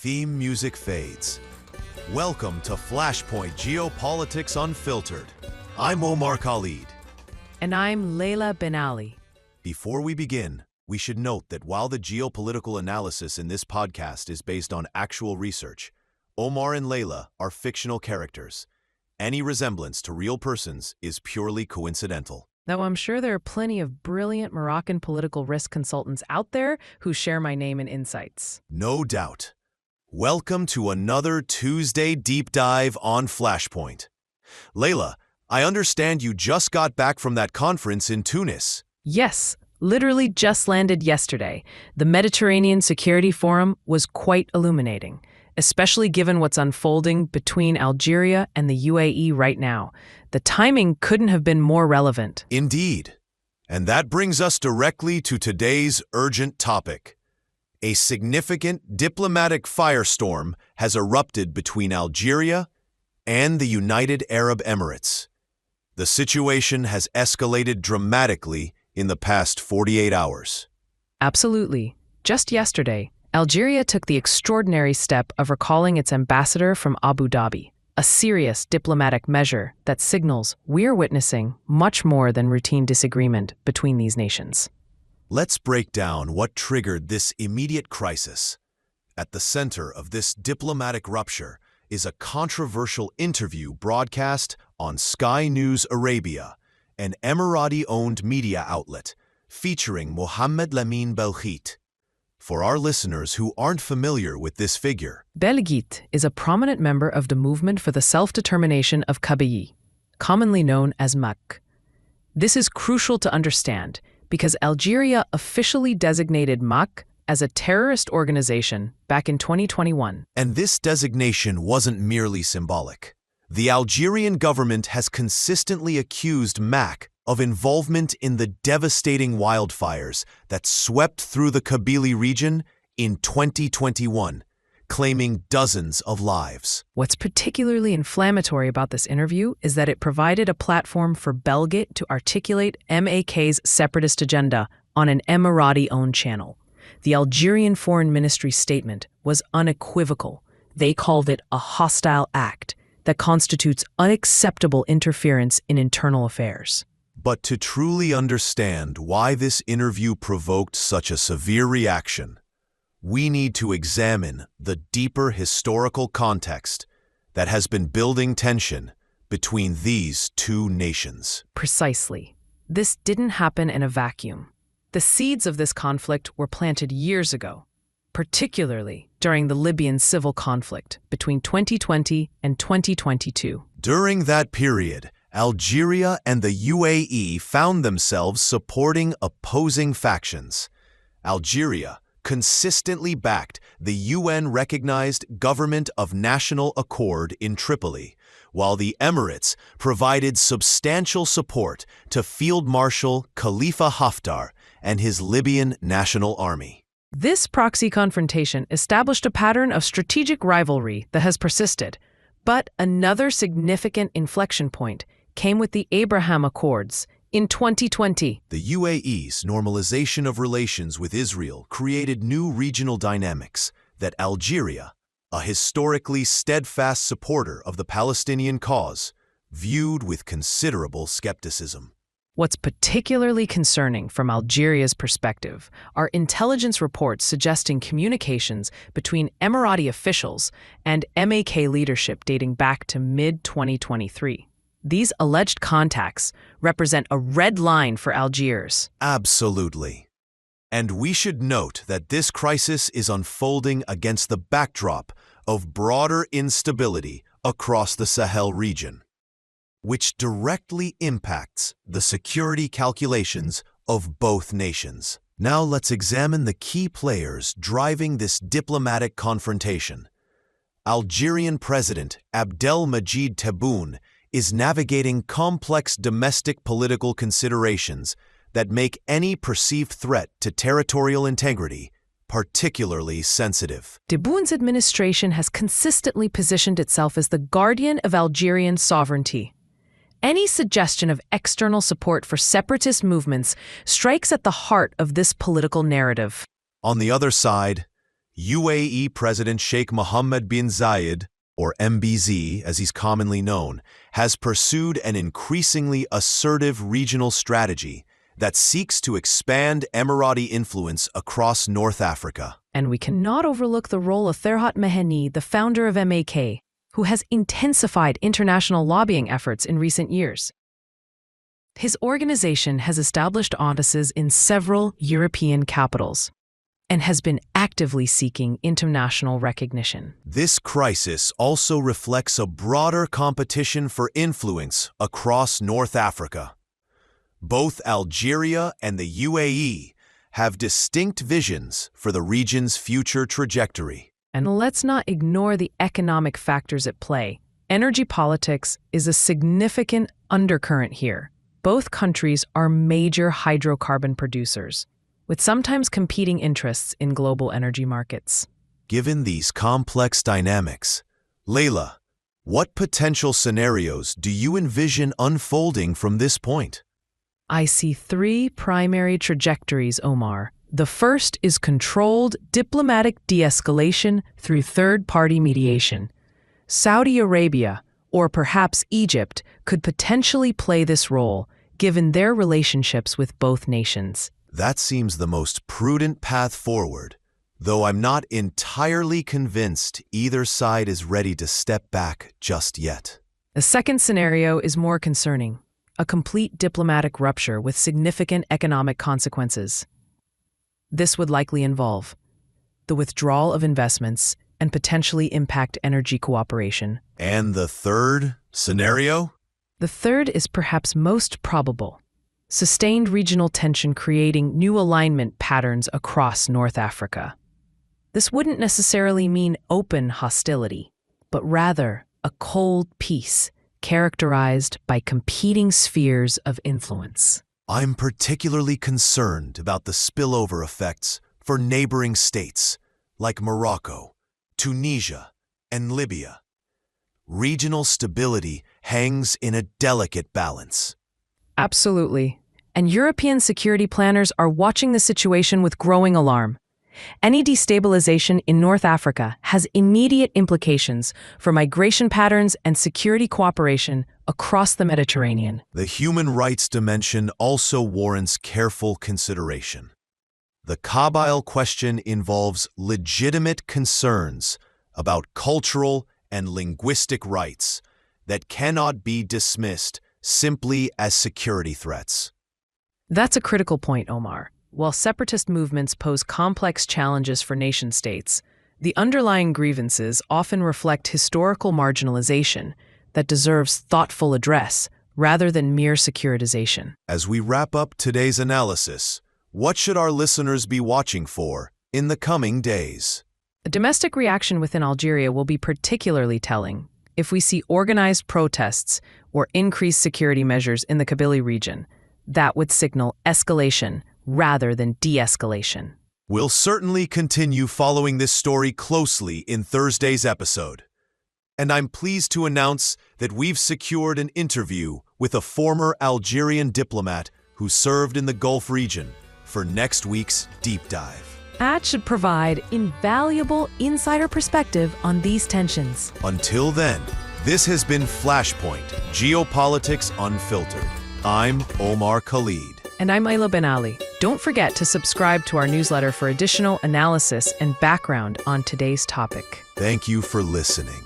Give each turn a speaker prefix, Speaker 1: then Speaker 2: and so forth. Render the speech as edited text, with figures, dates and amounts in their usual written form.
Speaker 1: theme music fades. Welcome to Flashpoint Geopolitics Unfiltered. I'm Omar Khalid.
Speaker 2: And I'm Layla Ben Ali.
Speaker 1: Before we begin, we should note that while the geopolitical analysis in this podcast is based on actual research, Omar and Layla are fictional characters. Any resemblance to real persons is purely coincidental.
Speaker 2: Though I'm sure there are plenty of brilliant Moroccan political risk consultants out there who share my name and insights.
Speaker 1: No doubt. Welcome to another Tuesday deep dive on Flashpoint. Layla, I understand you just got back from that conference in Tunis.
Speaker 2: Yes, literally just landed yesterday. The Mediterranean Security Forum was quite illuminating, especially given what's unfolding between Algeria and the UAE right now. The timing couldn't have been more relevant.
Speaker 1: Indeed. And that brings us directly to today's urgent topic. A significant diplomatic firestorm has erupted between Algeria and the United Arab Emirates. The situation has escalated dramatically in the past 48 hours.
Speaker 2: Absolutely. Just yesterday, Algeria took the extraordinary step of recalling its ambassador from Abu Dhabi, a serious diplomatic measure that signals we're witnessing much more than routine disagreement between these nations.
Speaker 1: Let's break down what triggered this immediate crisis. At the center of this diplomatic rupture is a controversial interview broadcast on Sky News Arabia, an Emirati-owned media outlet, featuring Mohammed Lamine Belghit. For our listeners who aren't familiar with this figure,
Speaker 2: Belghit is a prominent member of the movement for the Self-Determination of Kabylie, commonly known as MAK. This is crucial to understand because Algeria officially designated MAK as a terrorist organization back in 2021.
Speaker 1: And this designation wasn't merely symbolic. The Algerian government has consistently accused MAK of involvement in the devastating wildfires that swept through the Kabyle region in 2021, claiming dozens of lives.
Speaker 2: What's particularly inflammatory about this interview is that it provided a platform for Belghit to articulate MAK's separatist agenda on an Emirati-owned channel. The Algerian Foreign Ministry statement was unequivocal. They called it a hostile act that constitutes unacceptable interference in internal affairs.
Speaker 1: But to truly understand why this interview provoked such a severe reaction, we need to examine the deeper historical context that has been building tension between these two nations.
Speaker 2: Precisely. This didn't happen in a vacuum. The seeds of this conflict were planted years ago, particularly during the Libyan civil conflict between 2020 and 2022.
Speaker 1: During that period, Algeria and the UAE found themselves supporting opposing factions. Algeria consistently backed the UN-recognized Government of National Accord in Tripoli, while the Emirates provided substantial support to Field Marshal Khalifa Haftar and his Libyan National Army.
Speaker 2: This proxy confrontation established a pattern of strategic rivalry that has persisted, but another significant inflection point came with the Abraham Accords in 2020.
Speaker 1: The UAE's normalization of relations with Israel created new regional dynamics that Algeria, a historically steadfast supporter of the Palestinian cause, viewed with considerable skepticism.
Speaker 2: What's particularly concerning from Algeria's perspective are intelligence reports suggesting communications between Emirati officials and MAK leadership dating back to mid-2023. These alleged contacts represent a red line for Algiers.
Speaker 1: Absolutely. And we should note that this crisis is unfolding against the backdrop of broader instability across the Sahel region, which directly impacts the security calculations of both nations. Now let's examine the key players driving this diplomatic confrontation. Algerian President Abdelmajid Tebboune is navigating complex domestic political considerations that make any perceived threat to territorial integrity particularly sensitive.
Speaker 2: Tebboun's administration has consistently positioned itself as the guardian of Algerian sovereignty. Any suggestion of external support for separatist movements strikes at the heart of this political narrative.
Speaker 1: On the other side, UAE President Sheikh Mohammed bin Zayed, or MBZ as he's commonly known, has pursued an increasingly assertive regional strategy that seeks to expand Emirati influence across North Africa.
Speaker 2: And we cannot overlook the role of Ferhat Meheni, the founder of MAK, who has intensified international lobbying efforts in recent years. His organization has established offices in several European capitals and has been actively seeking international recognition.
Speaker 1: This crisis also reflects a broader competition for influence across North Africa. Both Algeria and the UAE have distinct visions for the region's future trajectory.
Speaker 2: And let's not ignore the economic factors at play. Energy politics is a significant undercurrent here. Both countries are major hydrocarbon producers, with sometimes competing interests in global energy markets.
Speaker 1: Given these complex dynamics, Layla, what potential scenarios do you envision unfolding from this point?
Speaker 2: I see three primary trajectories, Omar. The first is controlled diplomatic de-escalation through third-party mediation. Saudi Arabia, or perhaps Egypt, could potentially play this role, given their relationships with both nations.
Speaker 1: That seems the most prudent path forward, though I'm not entirely convinced either side is ready to step back just yet.
Speaker 2: The second scenario is more concerning: a complete diplomatic rupture with significant economic consequences. This would likely involve the withdrawal of investments and potentially impact energy cooperation.
Speaker 1: And the third scenario?
Speaker 2: The third is perhaps most probable: sustained regional tension creating new alignment patterns across North Africa. This wouldn't necessarily mean open hostility, but rather a cold peace characterized by competing spheres of influence.
Speaker 1: I'm particularly concerned about the spillover effects for neighboring states like Morocco, Tunisia, and Libya. Regional stability hangs in a delicate balance.
Speaker 2: Absolutely. And European security planners are watching the situation with growing alarm. Any destabilization in North Africa has immediate implications for migration patterns and security cooperation across the Mediterranean.
Speaker 1: The human rights dimension also warrants careful consideration. The Kabyle question involves legitimate concerns about cultural and linguistic rights that cannot be dismissed simply as security threats.
Speaker 2: That's a critical point, Omar. While separatist movements pose complex challenges for nation-states, the underlying grievances often reflect historical marginalization that deserves thoughtful address rather than mere securitization.
Speaker 1: As we wrap up today's analysis, what should our listeners be watching for in the coming days?
Speaker 2: The domestic reaction within Algeria will be particularly telling. If we see organized protests or increased security measures in the Kabyle region, that would signal escalation rather than de-escalation.
Speaker 1: We'll certainly continue following this story closely in Thursday's episode. And I'm pleased to announce that we've secured an interview with a former Algerian diplomat who served in the Gulf region for next week's deep dive.
Speaker 2: That should provide invaluable insider perspective on these tensions.
Speaker 1: Until then, this has been Flashpoint, Geopolitics Unfiltered. I'm Omar Khalid.
Speaker 2: And I'm Ayla Ben Ali. Don't forget to subscribe to our newsletter for additional analysis and background on today's topic.
Speaker 1: Thank you for listening.